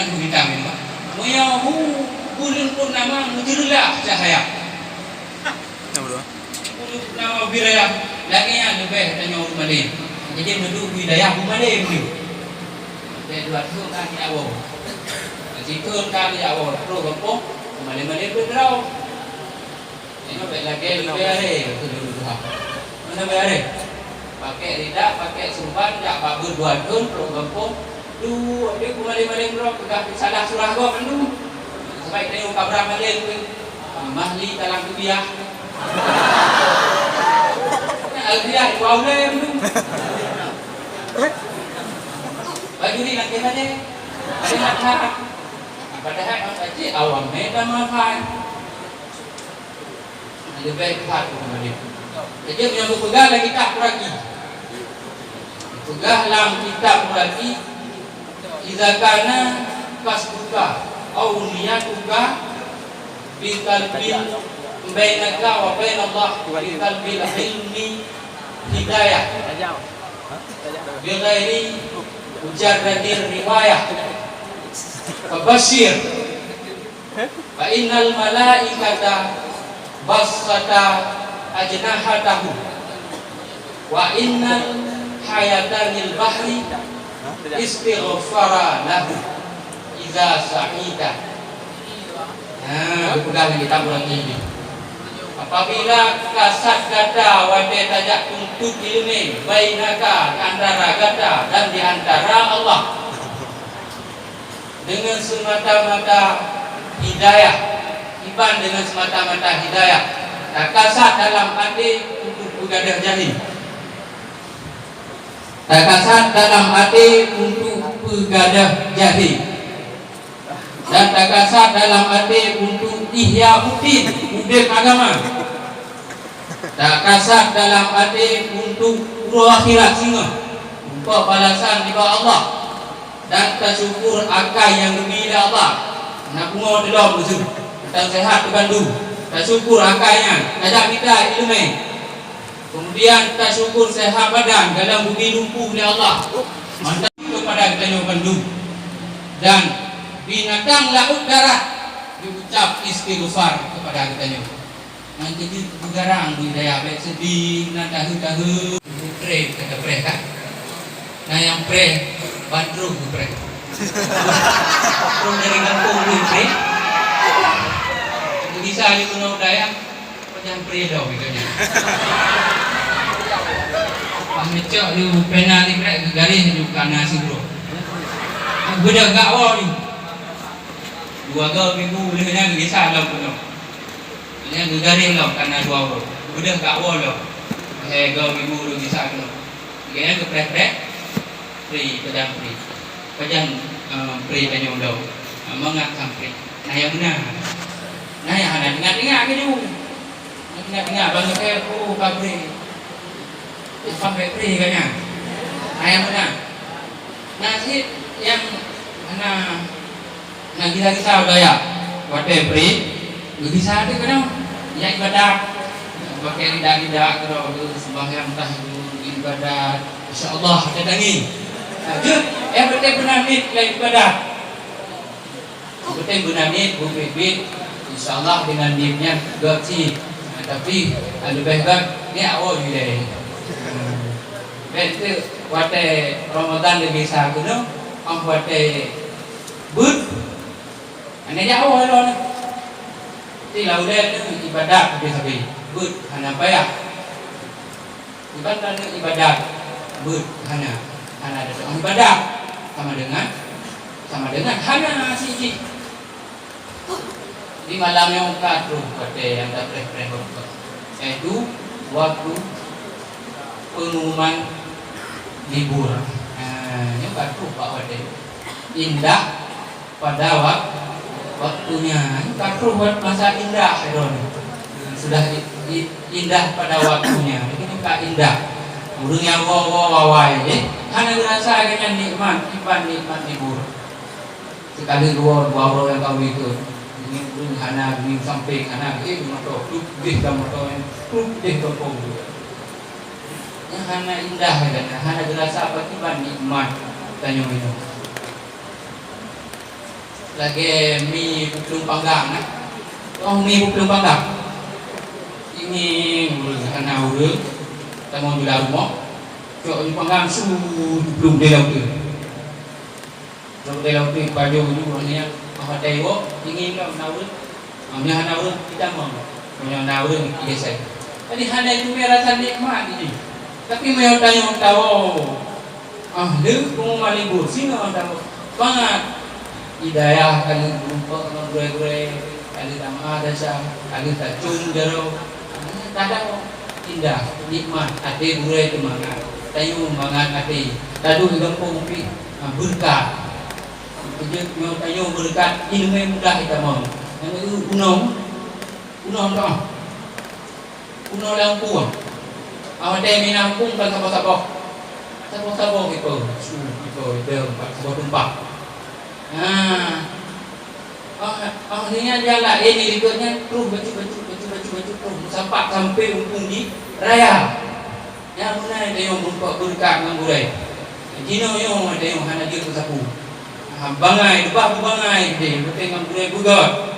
kan tu bintang ini. Moya bulan purnama menjerulah cahaya. Bulan purnama biraya lagi yang lebih tanya umalin. Jadi mendu hidayah umalin ni. Dia dua tu kan dia awal. Jika kan dia awal pro kampung umalin berderau. Ini lagi lebih hari tu dulu tu. Mana bayar? Pakai lidah, pakai surban, tak babur dua tahun pro kampung. Du, dia kumalin-malin bro, pegah salah surah gua pandu. Sampai tengok kabar malin tu. Mahli dalam kubiah. Albiah wow le pandu. Baju ni nak kena je. Ada hak. Padahal orang baca awam medan mafan. Ada baik hak tu malin. Jadi punya pegang lagi tak lagi. Pegang dalam kitab lagi. Idza kana kasbuka aw niyatuka bi qalbin bainaka wa bain Allah bi qalbil ilmi hidayah bi ghairi mujarradir riwayah fabashir fa innal malaikata basata ajnahatahu wa innal hayatanil bahri istighfara lahu iza sa'ida. Nah, pegang lagi tambah lagi ni. Apabila kasat kata wadai tajak tuntut ilmi bainaka antara kata dan di antara Allah dengan semata-mata hidayah, iban dengan semata-mata hidayah. Tak kasat dalam hati untuk begadah jahil. Tak kasat dalam hati untuk begadah jahil. Dan tak kasat dalam hati untuk ihya udin agama. Tak kasat dalam hati untuk urus akhirat singa, untuk balasan di bawah Allah. Dan tersyukur akal yang gembira Allah. Nak bunga dalam betul. Dan sehat terbantu. Tersyukur akalnya. Ajak kita ilmu. Kemudian kita syukur sehat badan dalam bumi lumpuh oleh Allah. Mantap kepada kita bantu. Dan binatang laut darat diucap istighfar kepada kita. Nanti di garang budaya baik sedih nak tahu pre kata pre kan. Nah yang pre bandrung pre. From dari kampung pre. Bisa di Gunung Daya macam pre dah begini. Amecok ni pena ni krek garis ni kana sigro. Budak gak awal ni. 2 minggu boleh kena gesah lah pun. Ini garis lah kana 2 awal. Budak gak awal lah. 3 minggu boleh gesah tu. Kena ke prek free pedang free. Pedang free penyong dah. Mengat sampai. Nah yang benar. Nah yang ada dengar ke tu. Dengar bang ke kabri. Sampai free kayaknya. Ayam mana? Nasi yang mana? Nanti lagi saya daya. Wadah free. Bisa ada kan? Yang ibadat. Pakai lidah kalau sembahyang tahajud ibadat. Insya-Allah ada tangi. Jut, betul benar ni ibadat. Betul benar ni bukit. Insya-Allah dengan nimnya gaji. Tapi lebih baik ni awal juga. Betul, wate Ramadan lebih sah kuno, wate bud, ane jauh loh. Ti laudan itu ibadat habis bud, hana payah. Ibadat itu ibadat, bud, hana ada ibadat sama dengan hana siji. Di malam yang kadru wate yang tak preh itu waktu pengumuman libur. Ini baru Pak Wade. Indah pada waktunya. Ini baru buat masa indah. Sudah indah pada waktunya. Ini Pak indah. Burungnya wawai. Hanya berasa dengan nikmat libur. Sekali dua orang yang kau ikut. Ini burung hana ini samping hana ini motor. Dih kamu motor dih topong juga. Hana indah kan, hana berasa apa tiba nikmat tanya minum. lagi mi puplung panggang nah. Oh mi puplung panggang. Ini karena urut kita mau jual rumah. Cok ni panggang su puplung dia laut tu. Laut dia laut tu baju tu hanya hotel wo ingin lah naur. Amnya naur kita mau. Punya naur kita saya. Jadi hanya itu merasa nikmat ini. Tapi mau tanya tahu. Lu kamu libur sini orang tahu. Banget hidayah kali berupa dengan gure-gure kali tamah dasar kali tak cung jaro kadang indah nikmat hati gure semangat tayu semangat hati lalu gampang pi berkat kerja tayu berkat ilmu mudah kita mau yang itu unong dong unong lampung awak dah minampung kan sabo-sabo gitu dia sabo tumpah. Akhirnya jalan ini berikutnya terus baju sampai umpung di raya. Yang mana ada yang berbuat berkat dengan burai. Jino yang ada yang hanya dia tersapu. Bangai, depan bangai dia bertengah burai bugat.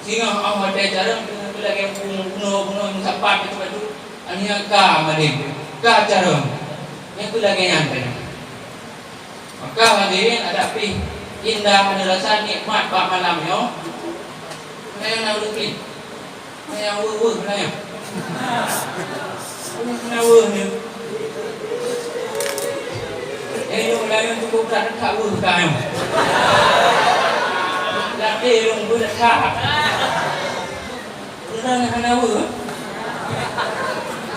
Sehingga ada jarang lagi yang bunuh sampai baju. Aninya ka maling, ka jarang. Yang lagi nyantai. Maka hadirin ada pi indah ada rasa nikmat pak malam yo. Saya nak lukis. Saya wur saya. Saya wur ni. Yung lain cukup berat tak wur kayu. Tapi yung berat tak. Berat nak wur.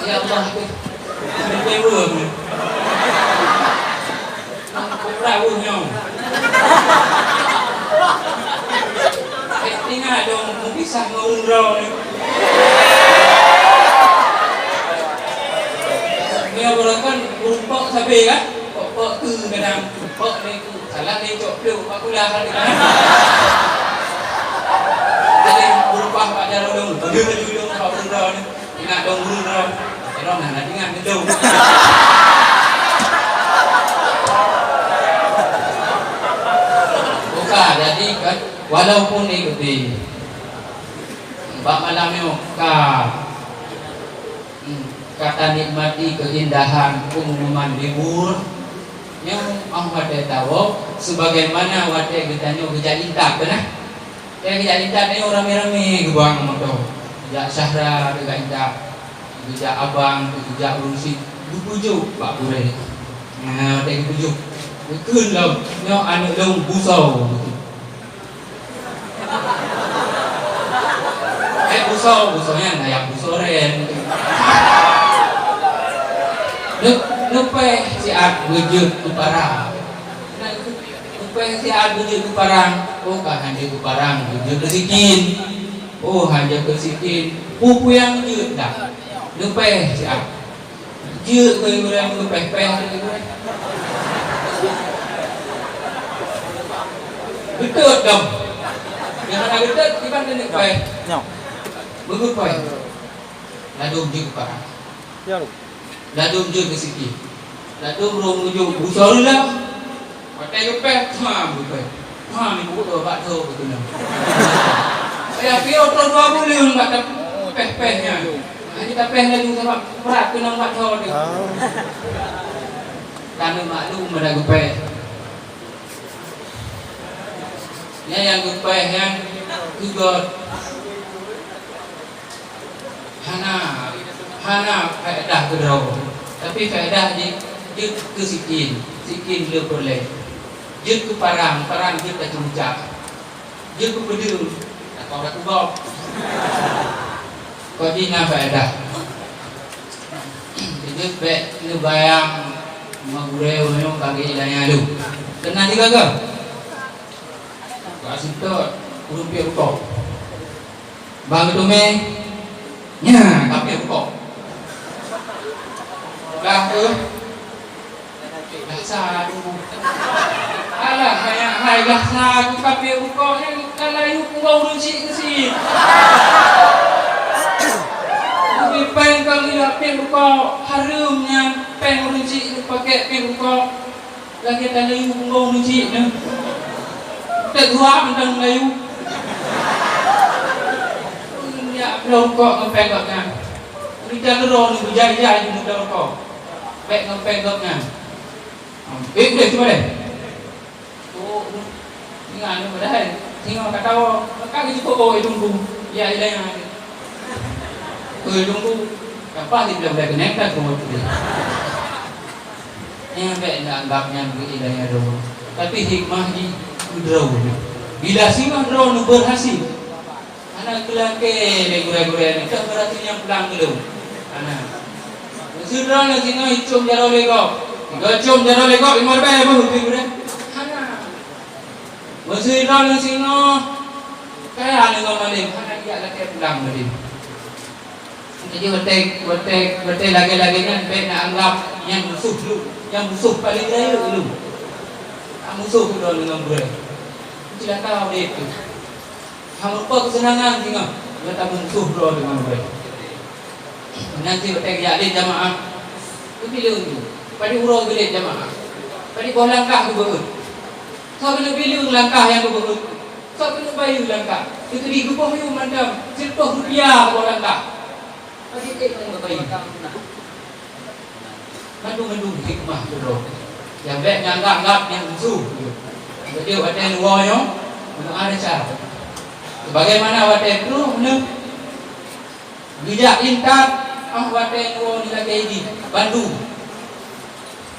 Ya Allah. Saya wur ni. Berat wur ni. Tinggal dong pisah ngurau ni. Dia berlakan rumpok sampai kan? Pok tu kadang pok ni salah ni cok tu aku dah kali kan. Jadi berubah pak jaro dong. Bagi dong kau ngurau ni. Ingat dong ngurau. Kalau nak ingat dong. Jadi kan walaupun ikuti bab malam ni kata nikmati keindahan pengumuman libur yang wate tahu sebagaimana wate kita nyo kerja intak kan kerja intak ni orang rame-rame gebuang motor kerja Syahra kerja intak kerja abang kerja urusi bujuk pak boleh wate bujuk keun lah nyo anu dong busau busaunya nak yang busoren. Lupa si ad wujud tu parang. Lupa si ad wujud tu parang. Oh kan hanya tu parang wujud kesikin. Oh hanya kesikin. Pupu yang wujud dah. Lupa si ad. Wujud kau yang lupa betul dong. Yang ada betul kita nak lupa. Bagus poin. Ladum je parang. Ya lu. Ladum je ke siki. Ladum rong ujung busol lah. Pakai lupa, bukan. Ni buku tu bak tu betul nak. Saya pio tu 2 bulan bak peh-pehnya. Kita peh lagi sebab berat kena bak tu dia. Karena maklum ada gupeh. Yang gupeh yang juga Hana faedah kedrau. Tapi faedah dia ke sikin dia boleh. Dia ke parang dia tak cucak. Dia ke pedul, kau dah kubau. Kau dina faedah. Dia baik ni bayang magureu memang bagi ilahnya lu. Kenal juga ke? Kau asyik rupiah kau. Bang tu nya, tapi kok. Dah ke? Dah satu. Alah, hai dah satu tapi kok yang kalau you kau runcik ke si. Tapi pen kali dah pen kau harumnya pen runcik pakai pen kau. Lagi tadi you kau runcik ni. tak dua tentang Melayu. Ya, rokok ngepengoknya. Ini jangan roh ni berjaya-jaya di muda rokok. Baik ngepengoknya. Boleh cuba deh. Oh, ingat ni padahal. Tengok kata awak, kakak cukup bawa tunggu. Ya, ilah yang ada. Tunggu. Kapal dia boleh kena tak rumah tu dia. Yang baik nak anggapnya ilah yang ada. Tapi hikmah di draw. Bila singa draw nu berhasil. Anak kelake gure-gure ni tak berarti yang pulang dulu. Anak. Sudah nak singa icum jaro lego. Icum jaro lego imar bae bahu gure. Anak. Sudah nak singa kaya ni ngomong anak dia laki pulang dulu. Jadi betul lagi-lagi kan baik nak anggap yang musuh dulu. Yang musuh paling raya dulu. Musuh tu dengan berat. Tidak tahu dia itu. Hampa kesenangan tengok. Dia tak musuh dengan berat. Nanti betul jadi jamaah. Itu pilih tu. Pada urut bilik jamaah. Pada bawah langkah tu berut. So bila pilih langkah yang tu berut. So bila bayu langkah. Itu di gubah you macam Rp10 bawah langkah. Pada yang bayu. Mendung-mendung hikmah tu bro. Yang baik yang anggap yang musuh. Jadi ada yang luarnya, ada cara. Bagaimana ada yang kru, bijak intat, ada yang luar ni lagi ini, bandu.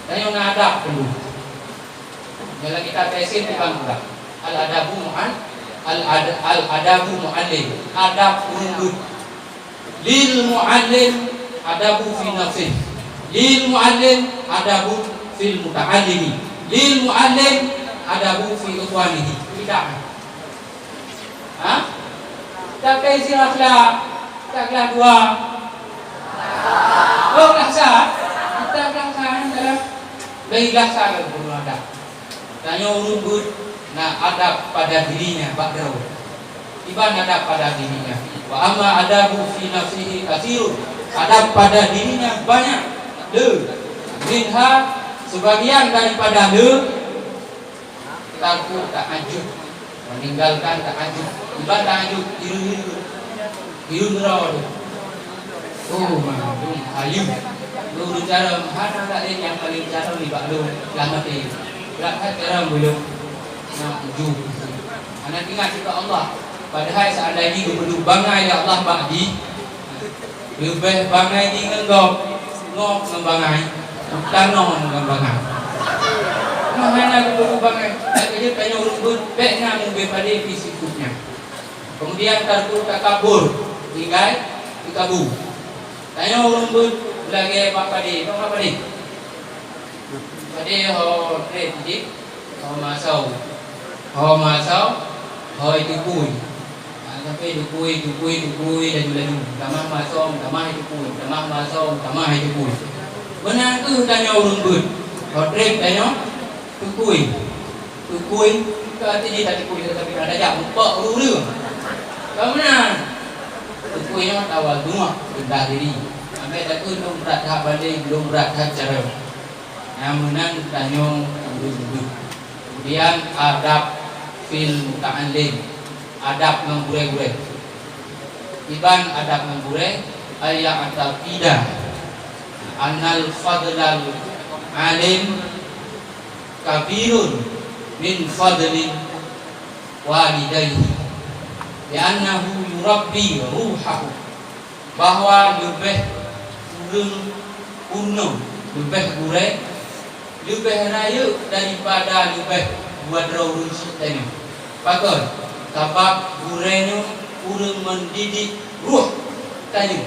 Dan yang adab dulu. Kalau kita tesin di bangga, al-adabu mu'allim, adab urut. Lil mu'allim adabu fi nafsih. Lil mu'allim adabu fil muta'allimi. Lil mu'allim adabu fi ikhwanihi. Tidak. Tak kaya isi akhlak. Tak kelas 2. Oh, kelas 1. Kita kelas 1 dalam dari kelas 1 guru adab. Tanya urut nak adab pada dirinya, Pak Daud. Iban adab pada dirinya. Wa amma adabu fi nafsihi katsirun. Adab pada dirinya banyak. Minha sebagian daripada takut tak ajub, meninggalkan tak ajub, ibadah tak ajub, hiru nerau tu. Oh, macam ayu. Lu bicara mana tak ada yang paling cara ni pak lu lama ni. Berat cara belum nak ajub. Anak ingat juga Allah. Padahal seandainya perlu bangai ya Allah bagi lebih bangai di ngengok ngembangai tanong ngembangai. Mana perlu bangai? Jadi tanya urut baiknya mungkin pada fisiknya. Kemudian tarku takabur, tinggal dikabu. Tanya urut lagi apa pada? Apa pada? Pada ho redik, ho masau, ho itu kui. Sampai dukui dan laju. Tamah masau, tamah itu kui, tamah masau, tamah itu kui. Benar tu tanya urut. Ho trip tanya tukui ke hati dia tak tukui tapi ada jak empat urut. Kemudian tukui yang awal dua rendah diri. Sampai takut belum berat tahap balik, belum berat tahap cara. Yang menang tanya urut. Kemudian adab fil muta'allim, adab menggure-gure. Iban adab menggure ayat ataqidah annal fadlal alim kabirun min fadlin walidayhi li'annahu yurabbi ruhahu, bahwa lebih kuno, lebih gure, lebih raya daripada lebih buat rawun sitanya. Pakon sebab gurenya urang mendidik ruh tanya.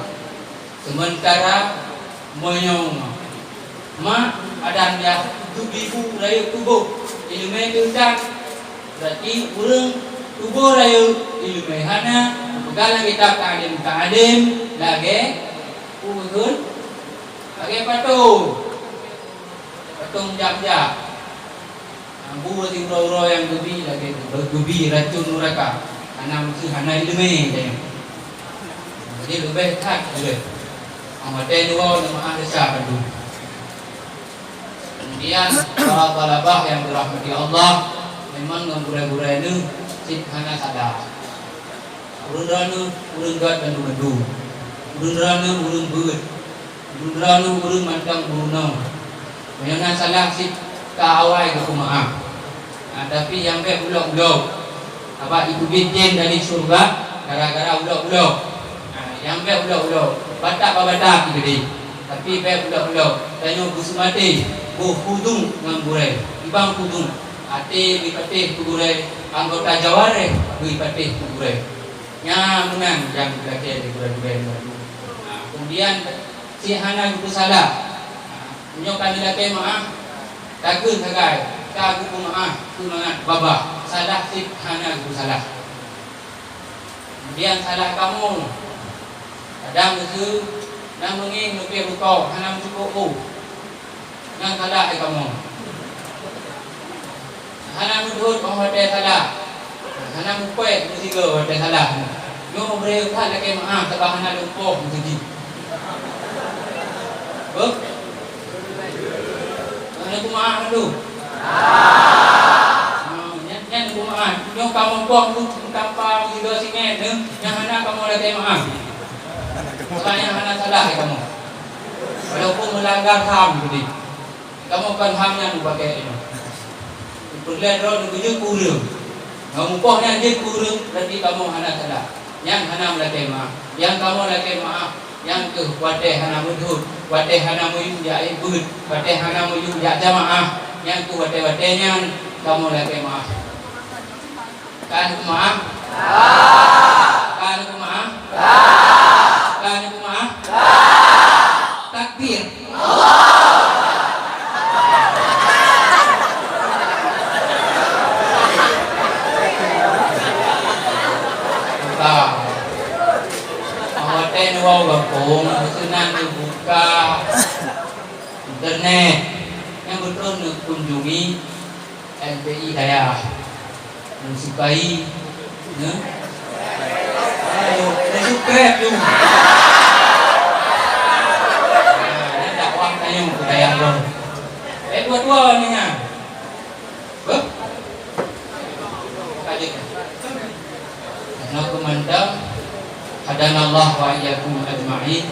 Sementara moyong adan ya tubuh raya tubuh ilmu tentang berarti urang tubuh raya ilmu hana kalau kita ta'lim lagi urun lagi patung jap-jap ambu si uro yang gebi lagi bergebi racun neraka karena mesti hana ilmu tanya. Jadi lebih tak boleh amatnya dua nama desa padu. Kemudian para talabah yang dirahmati Allah, memang ngam burai-burai ni sit hana sadar. Urun rana urun gat dan bandu. Urun rana urun beut. Urun rana urun mantang burunau. Menyana salah sit ka awai ke kumaah. Tapi yang baik ulok-ulok. Apa itu bijen dari surga gara-gara ulok-ulok. Yang baik ulok-ulok. Batak-batak gede. Tapi baik ulok-ulok. Tanya busumati, bu kudung ngam burai. Ibang kudung. Ate bipatih kuburai anggota jaware bipatih kuburai nya menang yang belakang di kuburai. Kemudian si hana itu salah menyokan lelaki maaf takun sagai kagu maaf kumangat babah salah si hana itu salah. Kemudian salah kamu kadang itu nang menging lebih rukau hana cukup nang salah kamu hana mudhut hotel salah hana mukwet musiga hotel salah yo bre tha lake maaf tabah hana lumpuh jadi oh hana ku maaf dulu nyan ku maaf yo kamu pok tu tanpa musiga singet ne yang hana kamu lake maaf soalnya hana salah kamu walaupun melanggar HAM jadi kamu kan HAM yang pakai ini perlihat roh nuju kurung. Kamu pohnya je kurung berarti kamu hana salah. Yang hana melake maaf. Yang kamu lake maaf. Yang ke wateh hana mudhut, wateh hana muyung ja ibut, wateh hana muyung ja jamaah. Yang ku wateh-watehnya kamu lake maaf. Kan ku maaf? Kan ku maaf? Kan ku maaf? Takbir. Hotel wow gapung, senang dibuka internet yang betul kunjungi LPI saya mensukai, ayo subscribe tu. Ini dakwah tanya budaya lo. Dua-dua ni nya. Kaji. Nak memandang hadanallah wa iyyakum ajma'in.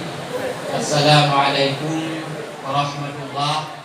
Assalamualaikum warahmatullahi